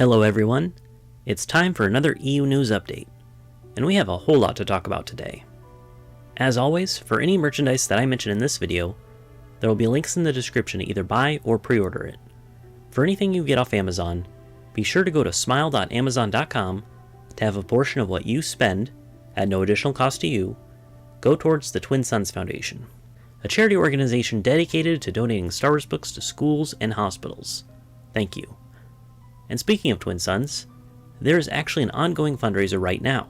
Hello everyone, it's time for another EU News update, and we have a whole lot to talk about today. As always, for any merchandise that I mention in this video, there will be links in the description to either buy or pre-order it. For anything you get off Amazon, be sure to go to smile.amazon.com to have a portion of what you spend, at no additional cost to you, go towards the Twin Suns Foundation, a charity organization dedicated to donating Star Wars books to schools and hospitals. Thank you. And speaking of Twin Suns, there is actually an ongoing fundraiser right now.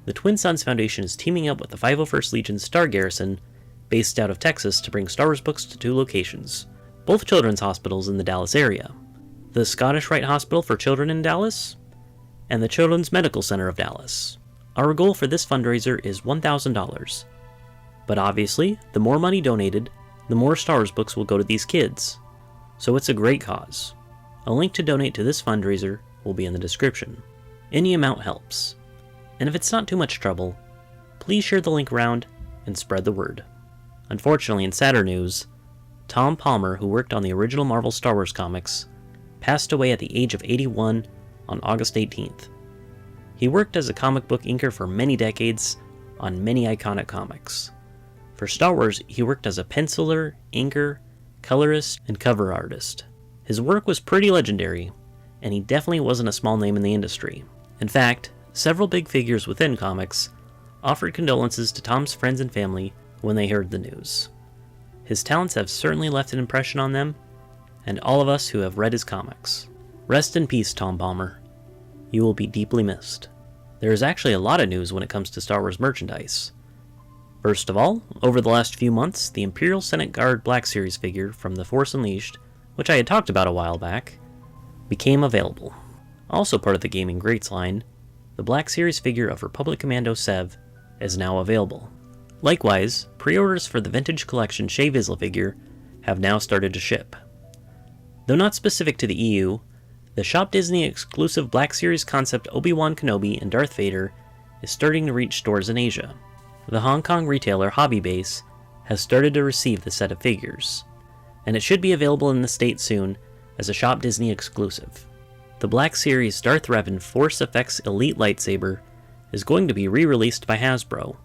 The Twin Suns Foundation is teaming up with the 501st Legion Star Garrison, based out of Texas, to bring Star Wars books to two locations, both children's hospitals in the Dallas area, the Scottish Rite Hospital for Children in Dallas, and the Children's Medical Center of Dallas. Our goal for this fundraiser is $1,000, but obviously, the more money donated, the more Star Wars books will go to these kids, so it's a great cause. A link to donate to this fundraiser will be in the description. Any amount helps, and if it's not too much trouble, please share the link around and spread the word. Unfortunately, in sadder news, Tom Palmer, who worked on the original Marvel Star Wars comics, passed away at the age of 81 on August 18th. He worked as a comic book inker for many decades on many iconic comics. For Star Wars, he worked as a penciler, inker, colorist, and cover artist. His work was pretty legendary, and he definitely wasn't a small name in the industry. In fact, several big figures within comics offered condolences to Tom's friends and family when they heard the news. His talents have certainly left an impression on them, and all of us who have read his comics. Rest in peace, Tom Palmer. You will be deeply missed. There is actually a lot of news when it comes to Star Wars merchandise. First of all, over the last few months, the Imperial Senate Guard Black Series figure from The Force Unleashed, which I had talked about a while back, became available. Also part of the Gaming Greats line, the Black Series figure of Republic Commando Sev is now available. Likewise, pre-orders for the Vintage Collection Shae Vizla figure have now started to ship. Though not specific to the EU, the Shop Disney exclusive Black Series concept Obi-Wan Kenobi and Darth Vader is starting to reach stores in Asia. The Hong Kong retailer Hobby Base has started to receive the set of figures, and it should be available in the States soon as a Shop Disney exclusive. The Black Series Darth Revan Force Effects Elite Lightsaber is going to be re-released by Hasbro.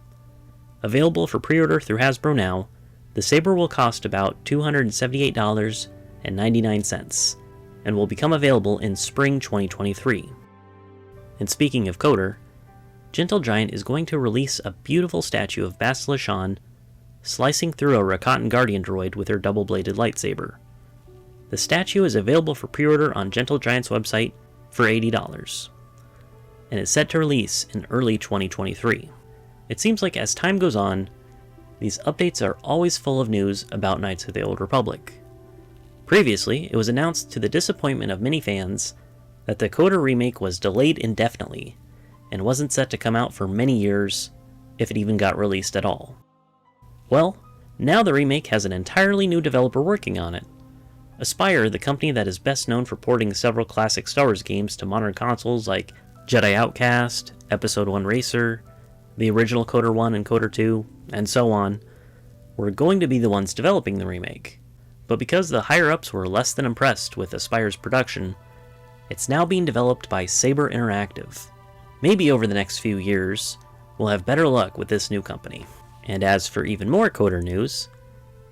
Available for pre-order through Hasbro now, the saber will cost about $278.99 and will become available in spring 2023. And speaking of KOTOR, Gentle Giant is going to release a beautiful statue of Bastila Shan slicing through a Rakatan Guardian droid with her double-bladed lightsaber. The statue is available for pre-order on Gentle Giant's website for $80, and is set to release in early 2023. It seems like as time goes on, these updates are always full of news about Knights of the Old Republic. Previously, it was announced to the disappointment of many fans that the KOTOR remake was delayed indefinitely, and wasn't set to come out for many years, if it even got released at all. Well, now the remake has an entirely new developer working on it. Aspyr, the company that is best known for porting several classic Star Wars games to modern consoles like Jedi Outcast, Episode 1 Racer, the original KOTOR 1 and KOTOR 2, and so on, were going to be the ones developing the remake. But because the higher-ups were less than impressed with Aspyr's production, it's now being developed by Saber Interactive. Maybe over the next few years, we'll have better luck with this new company. And as for even more KOTOR news,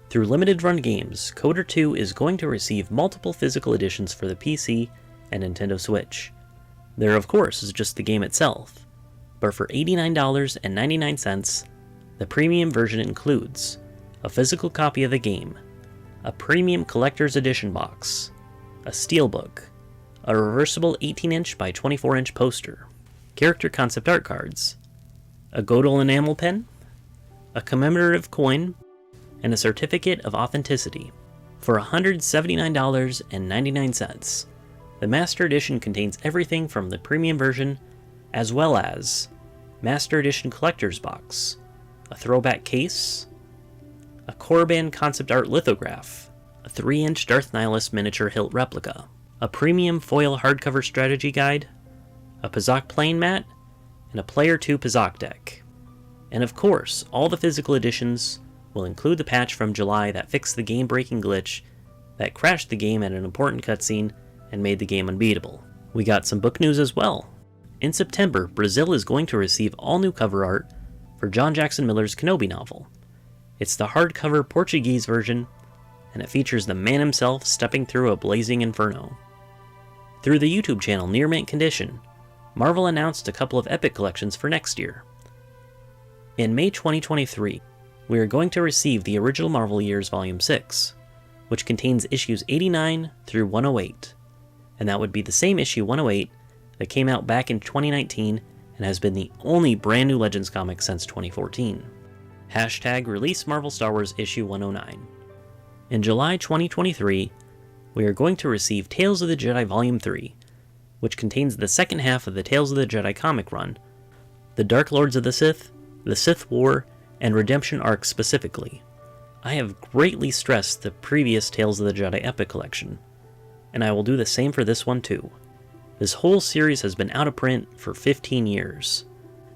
through Limited Run Games, KOTOR 2 is going to receive multiple physical editions for the PC and Nintendo Switch. There, of course, is just the game itself, but for $89.99, the premium version includes a physical copy of the game, a premium collector's edition box, a steelbook, a reversible 18-inch by 24-inch poster, character concept art cards, a Godel enamel pen, a commemorative coin, and a certificate of authenticity. For $179.99, the Master Edition contains everything from the premium version, as well as Master Edition Collector's Box, a throwback case, a Korriban concept art lithograph, a 3-inch Darth Nihilus miniature hilt replica, a premium foil hardcover strategy guide, a Pazak playing mat, and a Player 2 Pazak deck. And of course, all the physical editions will include the patch from July that fixed the game-breaking glitch that crashed the game at an important cutscene and made the game unbeatable. We got some book news as well. In September, Brazil is going to receive all new cover art for John Jackson Miller's Kenobi novel. It's the hardcover Portuguese version, and it features the man himself stepping through a blazing inferno. Through the YouTube channel Near Mint Condition, Marvel announced a couple of epic collections for next year. In May 2023, we are going to receive the Original Marvel Years Volume 6, which contains issues 89 through 108, and that would be the same issue 108 that came out back in 2019 and has been the only brand new Legends comic since 2014. Hashtag Release Marvel Star Wars issue 109. In July 2023, we are going to receive Tales of the Jedi Volume 3, which contains the second half of the Tales of the Jedi comic run, the Dark Lords of the Sith War, and Redemption arcs specifically. I have greatly stressed the previous Tales of the Jedi Epic collection, and I will do the same for this one too. This whole series has been out of print for 15 years.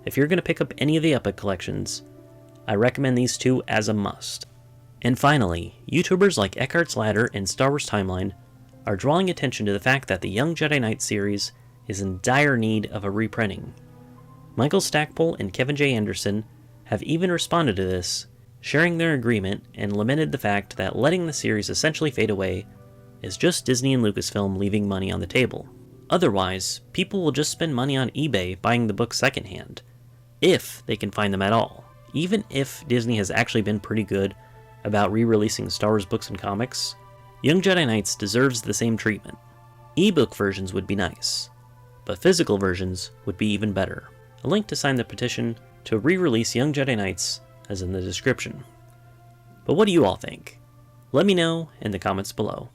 If you're going to pick up any of the Epic collections, I recommend these two as a must. And finally, YouTubers like Eckhart's Ladder and Star Wars Timeline are drawing attention to the fact that the Young Jedi Knight series is in dire need of a reprinting. Michael Stackpole and Kevin J. Anderson have even responded to this, sharing their agreement and lamented the fact that letting the series essentially fade away is just Disney and Lucasfilm leaving money on the table. Otherwise, people will just spend money on eBay buying the books secondhand, if they can find them at all. Even if Disney has actually been pretty good about re-releasing Star Wars books and comics, Young Jedi Knights deserves the same treatment. Ebook versions would be nice, but physical versions would be even better. A link to sign the petition to re-release Young Jedi Knights is in the description. But what do you all think? Let me know in the comments below.